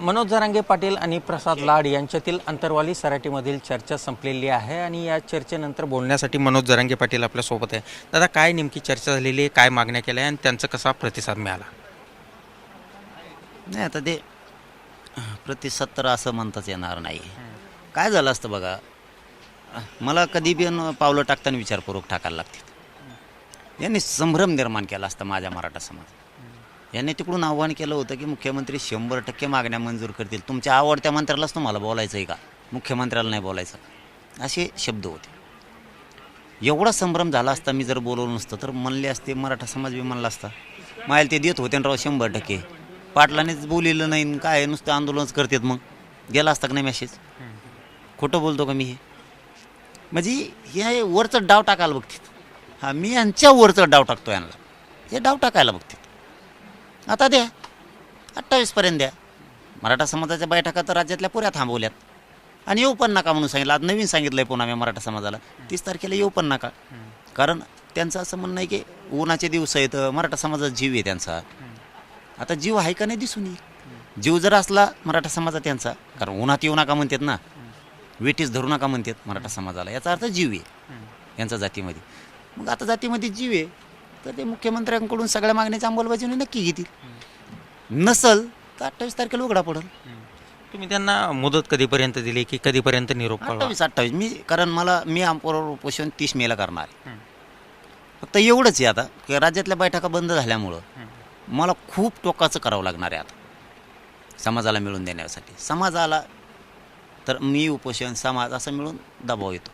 मनोज जरांगे पाटील आणि प्रसाद लाड यांच्यातील अंतरवाली सराटीमधील चर्चा संपलेली आहे आणि या चर्चेनंतर बोलण्यासाठी मनोज जरांगे पाटील आपल्यासोबत आहे. दादा, काय नेमकी चर्चा झालेली आहे, काय मागण्या केल्या आणि त्यांचा कसा प्रतिसाद मिळाला? नाही, आता ते प्रतिसाद तर असं म्हणताच येणार नाही. काय झालं असतं बघा, मला कधी बी पावलं टाकताना विचारपूर्वक टाकायला लागते. यांनी संभ्रम निर्माण केला असता माझ्या मराठा समाज. यांनी तिकडून आव्हान केलं होतं की मुख्यमंत्री 100% मागण्या मंजूर करतील. तुमच्या आवडत्या मंत्र्यालाच तुम्हाला बोलायचं आहे का, मुख्यमंत्र्याला नाही बोलायचं, असे शब्द होते. एवढा संभ्रम झाला असता मी जर बोलवलं नसतं तर म्हणले असते, मराठा समाज बी म्हणला असता मायल ते देत होते ना राव 100%. पाटलानेच बोलिलं नाही, काय नुसतं आंदोलनच करतात, मग गेला असता का नाही मेसेज? खोटं बोलतो का मी? हे म्हणजे हे वरचं डाव टाकायला बघतात. हां, मी यांच्या वरचं डाव टाकतो यांना, हे डाव टाकायला बघतात. आता द्या 28पर्यंत द्या. मराठा समाजाच्या बैठका तर राज्यातल्या पुऱ्या थांबवल्यात आणि येऊ पण नका म्हणून सांगितलं. आज नवीन सांगितलं आहे पुन्हा मी मराठा समाजाला 30 तारखेला येऊ पण नका. कारण त्यांचं असं म्हणणं आहे की उन्हाचे दिवस आहेत, मराठा समाजाचा जीव आहे त्यांचा. आता जीव आहे का नाही दिसून येईल. जीव जर असला मराठा समाजात त्यांचा, कारण उन्हात येऊ नका म्हणतात ना, वेटीस धरू नका म्हणतात मराठा समाजाला, याचा अर्थ जीव आहे यांचा जातीमध्ये. मग आता जातीमध्ये जीव आहे तर ते मुख्यमंत्र्यांकडून सगळ्या मागण्याची अंमलबजावणी नक्की घेतील. नसल तर 28 तारखेला उघडा पडेल. तुम्ही त्यांना मुदत कधीपर्यंत दिली की कधीपर्यंत निरोप कळवा? 28 मी, कारण मी आमपोरावर उपोषण 30 मेला करणार आहे. फक्त एवढंच आहे आता की राज्यातल्या बैठका बंद झाल्यामुळं मला खूप टोकाचं करावं लागणार आहे आता समाजाला मिळून देण्यासाठी. समाजाला तर मी उपोषण, समाज असं मिळून दबाव येतो.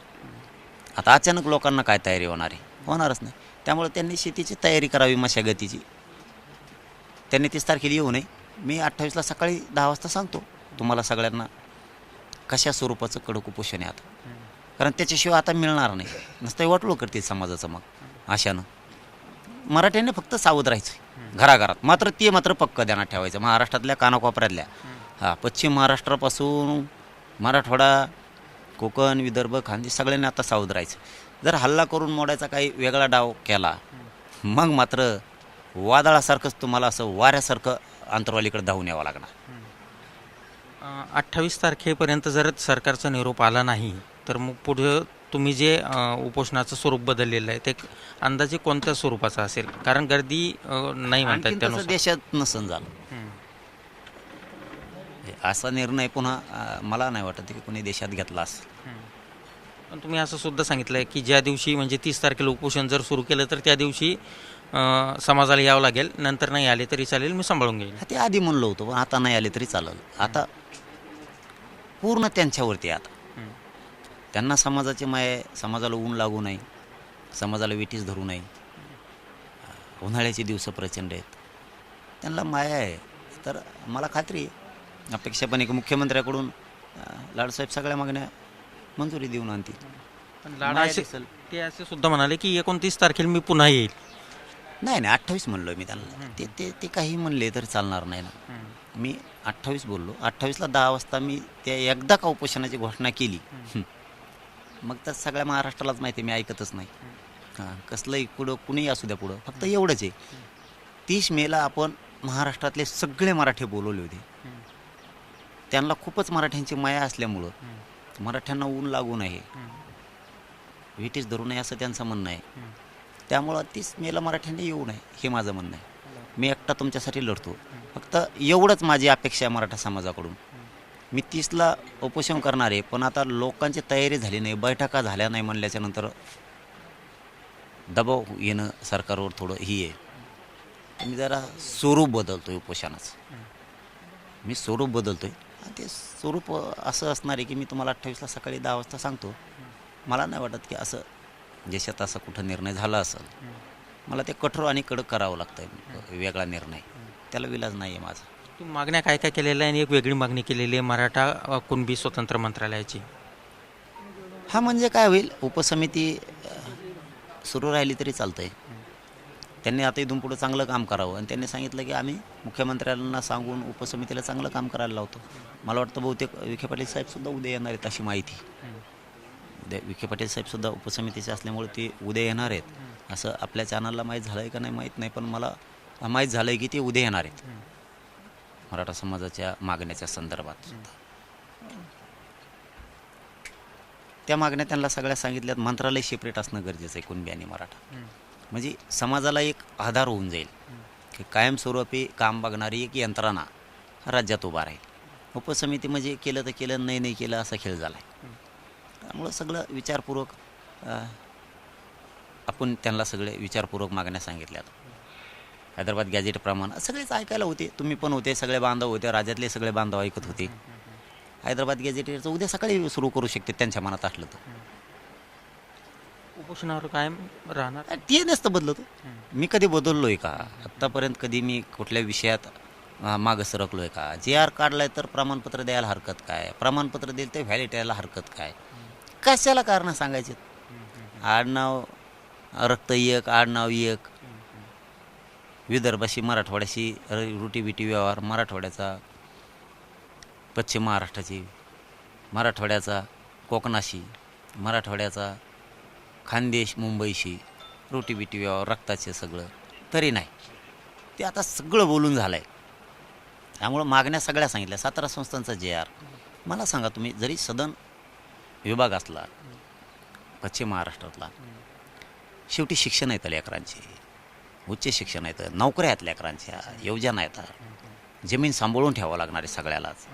आता अचानक लोकांना काय तयारी होणार आहे? होणारच नाही. त्यामुळे त्यांनी शेतीची तयारी करावी मशागतीची. त्यांनी 30 तारखेला येऊ नये. मी 28ला सकाळी 10 वाजता सांगतो तुम्हाला सगळ्यांना कशा स्वरूपाचं कडक उपोषण आहे आता. कारण त्याच्याशिवाय आता मिळणार नाही. नुसतं वाटोळ करते समाजाचं. मग अशानं मराठ्यांनी फक्त सावध राहायचं घराघरात. मात्र ते पक्क ध्यानात ठेवायचं. महाराष्ट्रातल्या कानाकोपऱ्यातल्या पश्चिम महाराष्ट्रापासून मराठवाडा, कोकण, विदर्भ, खानदेश सगळ्यांनी आता सावध राहायचं. जर हल्ला करून मोडायचा काही वेगळा डाव केला मग मात्र वादळासारखंच तुम्हाला असं वाऱ्यासारखं अंतरवालीकडे धावून यावं लागणार. 28 तारखेपर्यंत जर सरकारचा निरोप आला नाही तर मग पुढे तुम्ही जे उपोषणाचं स्वरूप बदललेलं आहे ते अंदाजे कोणत्या स्वरूपाचं असेल? कारण गर्दी नाही म्हणतात त्यानुसार. देशात नसन झालं असा निर्णय पुन्हा मला नाही वाटत की कोणी देशात घेतला असेल. पण तुम्ही असं सुद्धा सांगितलं आहे की ज्या दिवशी म्हणजे 30 तारखेला उपोषण जर सुरू केलं तर त्या दिवशी समाजाला यावं लागेल, नंतर नाही आले तरी चालेल, मी सांभाळून घेईन. ते आधी म्हणलं होतं, पण आता नाही आले तरी चालेल. आता पूर्ण त्यांच्यावरती आता त्यांना समाजाची माय, समाजाला ऊन लागू नये, समाजाला विटीस धरू नये. उन्हाळ्याचे दिवस प्रचंड आहेत, त्यांना माया आहे. तर मला खात्री आहे, अपेक्षा पण एक मुख्यमंत्र्याकडून लाडसाहेब सगळ्या मागण्या मंजुरी देऊन आणतील. पण ते असे सुद्धा म्हणाले की 29 तारखेला मी पुन्हा येईल. नाही 28 म्हणलो मी त्यांना. ते काही म्हणले तरी चालणार नाही ना. मी 28 बोललो. 28ला 10 वाजता मी त्या एकदा का उपोषणाची घोषणा केली मग तर सगळ्या महाराष्ट्रालाच माहिती आहे मी ऐकतच नाही. कसलंही पुढं कुणीही असू द्या, पुढं फक्त एवढंच आहे, 30 मेला आपण महाराष्ट्रातले सगळे मराठी बोलवले होते. त्यांना खूपच मराठ्यांची माया असल्यामुळं मराठ्यांना ऊन लागू नये, विटीस धरू नये असं त्यांचं म्हणणं आहे. त्यामुळं 30 मेला मराठ्यांनी येऊ नये हे माझं म्हणणं आहे. मी एकटा तुमच्यासाठी लढतो. फक्त एवढंच माझी अपेक्षा आहे मराठा समाजाकडून. मी 30ला उपोषण करणार आहे, पण आता लोकांची तयारी झाली नाही, बैठका झाल्या नाही म्हणल्याच्या नंतर दबाव येणं सरकारवर थोडं ही आहे. मी जरा स्वरूप बदलतो आहे उपोषणाचं. मी स्वरूप बदलतो आहे. ते स्वरूप असं असणार आहे की मी तुम्हाला 28ला सकाळी 10 वाजता सांगतो. मला नाही वाटत की असं देशात असा कुठं निर्णय झाला असेल. मला ते कठोर आणि कडक करावं लागतं आहे, वेगळा निर्णय. त्याला विलाज नाही आहे माझा. तुम्ही मागण्या काय काय केलेल्या आहे आणि एक वेगळी मागणी केलेली आहे मराठा कुणबी स्वतंत्र मंत्रालयाची. म्हणजे काय होईल, उपसमिती सुरू राहिली तरी चालतं आहे. त्यांनी आता इथून पुढं चांगलं काम करावं आणि त्यांनी सांगितलं की आम्ही मुख्यमंत्र्यांना सांगून उपसमितीला चांगलं काम करायला लावतो. मला वाटतं बहुतेक विखे पाटील साहेबसुद्धा उद्या येणार आहेत अशी माहिती. विखे पाटील साहेबसुद्धा उपसमितीचे असल्यामुळे ते उद्या येणार आहेत असं आपल्या चॅनलला माहीत झालं आहे का नाही माहीत नाही, पण मला माहीत झालं आहे की ते उद्या येणार आहेत. मराठा समाजाच्या मागण्याच्या संदर्भात सुद्धा. त्या मागण्या त्यांना सगळ्या सांगितल्यात. मंत्रालय सेपरेट असणं गरजेचं आहे कुणबी आणि मराठा, म्हणजे समाजाला एक आधार होऊन जाईल की कायमस्वरूपी काम बघणारी एक यंत्रणा राज्यात उभा राहील. उपसमिती म्हणजे केलं तर केलं, नाही केलं असा खेळ झाला आहे. त्यामुळं सगळं विचारपूर्वक आपण त्यांना सगळे विचारपूर्वक मागण्या सांगितल्यात. हैदराबाद गॅजेटप्रमाणे सगळेच ऐकायला होते, तुम्ही पण होते, सगळे बांधव होते, राज्यातले सगळे बांधव ऐकत होते. हैदराबाद गॅजेटचं उद्या सकाळी सुरू करू शकते त्यांच्या मनात असलं तर. उपोषणावर कायम राहणार. ते नसतं बदलत. मी कधी बदललो आहे का आत्तापर्यंत? कधी मी कुठल्या विषयात मागं सरकलो आहे का? जे आर काढलाय तर प्रमाणपत्र द्यायला हरकत काय? प्रमाणपत्र दिलं तर व्हॅलिड यायला हरकत काय? कशाला कारणं सांगायचे? आडनाव रक्त एक, आडनाव एक, विदर्भाशी मराठवाड्याशी रुटीबिटी व्यवहार, मराठवाड्याचा पश्चिम महाराष्ट्राची, मराठवाड्याचा कोकणाशी, मराठवाड्याचा खानदेश मुंबईशी रोटीबिटी व्यवहार, रक्ताचे सगळं. तरी नाही, ते आता सगळं बोलून झालं आहे. त्यामुळं मागण्या सगळ्या सांगितल्या. 17 संस्थांचा जे आर. मला सांगा तुम्ही, जरी सदन विभाग असला पश्चिम महाराष्ट्रातला, शेवटी शिक्षण येतं लेकरांचे, उच्च शिक्षण येतं, नोकऱ्या आहेत लेकरांच्या, योजना येतात, जमीन सांभाळून ठेवावं लागणार आहे सगळ्यालाच.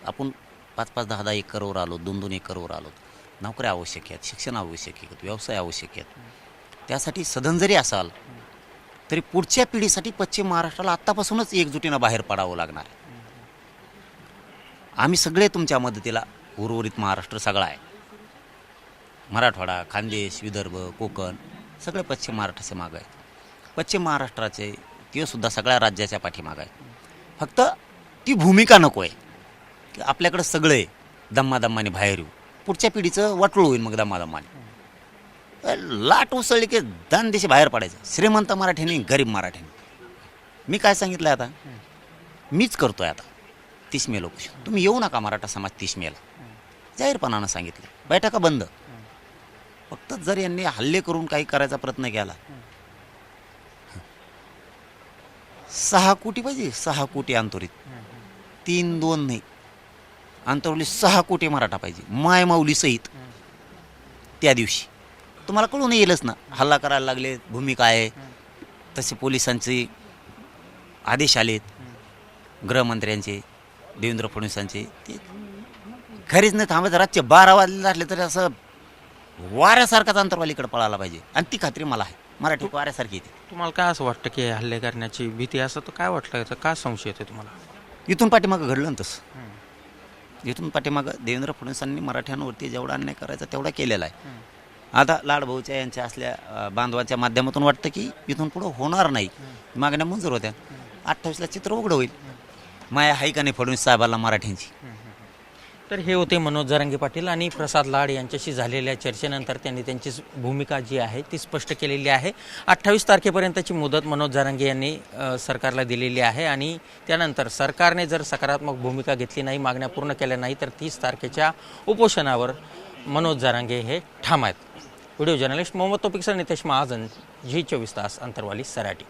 आपण 5-5, 10-10 एकरवर आलो, 2-2 एकरवर आलो. नोकऱ्या आवश्यक आहेत, शिक्षण आवश्यक आहेत, व्यवसाय आवश्यक आहेत. त्यासाठी सदन जरी असाल तरी पुढच्या पिढीसाठी पश्चिम महाराष्ट्राला आत्तापासूनच एकजुटीनं बाहेर पडावं लागणार आहे. आम्ही सगळे तुमच्या मदतीला, उर्वरित महाराष्ट्र सगळा आहे, मराठवाडा, खानदेश, विदर्भ, कोकण सगळे पश्चिम महाराष्ट्राचे मागं आहेत. पश्चिम महाराष्ट्राचे ते सुद्धा सगळ्या राज्याच्या पाठीमागं आहे. फक्त ती भूमिका नको आहे की आपल्याकडं सगळं आहे, दम्मादम्माने बाहेर येऊ. पुढच्या पिढीचं वाटोळ होईल मग दम्मादम्माने. लाट उसळली की दानदेशी बाहेर पडायचं, श्रीमंत मराठ्यांनी, गरीब मराठ्यांनी. मी काय सांगितलं आता, मीच करतोय आता 30 मे उपोषण. तुम्ही येऊ नका मराठा समाज 30 मेला, जाहीरपणानं सांगितलं. बैठका बंद. फक्त जर यांनी हल्ले करून काही करायचा प्रयत्न केला, 6 कोटी पाहिजे, 6 कोटी अंतरित, 3-2 नाही, अंतरवली 6 कोटी मराठा पाहिजे, मायमाऊली सहित. त्या दिवशी तुम्हाला कळून येईलच ना, हल्ला करायला लागले, भूमिका आहे. तसे पोलिसांचे आदेश आलेत, गृहमंत्र्यांचे, देवेंद्र फडणवीसांचे. ते घरीच नाही थांबायचं. रातचे 12 वाजले असले तरी असं वाऱ्यासारखाच अंतरवालीकडे पळायला पाहिजे. आणि ती खात्री मला आहे, मराठी वाऱ्यासारखी येते. तुम्हाला काय असं वाटतं की हल्ले करण्याची भीती, असं तर काय वाटलं याचं का संशय येते तुम्हाला? इथून पाठीमागं घडलं ना तसं. इथून पाठीमागं देवेंद्र फडणवीसांनी मराठ्यांवरती जेवढा अन्याय करायचा तेवढा केलेला आहे. आता लाडभाऊच्या यांच्या असल्या बांधवाच्या माध्यमातून वाटतं की इथून पुढं होणार नाही, मागण्या मंजूर होत्या. 28ला चित्र उघडं होईल. माया हाय का नाही फडणवीस साहेबांना मराठ्यांची? तर हे होते मनोज जरांगे पाटील आणि प्रसाद लाड यांच्याशी झालेल्या चर्चेनंतर त्यांनी त्यांची भूमिका जी आहे ती स्पष्ट केलेली आहे. 28 तारखेपर्यंतची मुदत मनोज जरांगे यांनी सरकारला दिलेली आहे आणि त्यानंतर सरकारने जर सकारात्मक भूमिका घेतली नाही, मागण्या पूर्ण केल्या नाही, तर 30 तारखेच्या उपोषणावर मनोज जरांगे हे ठाम आहेत. Video journalist Mohammad Taufiq sir, Nitesh Mahajan, Zee 24 तास, अंतरवाली, सराटी.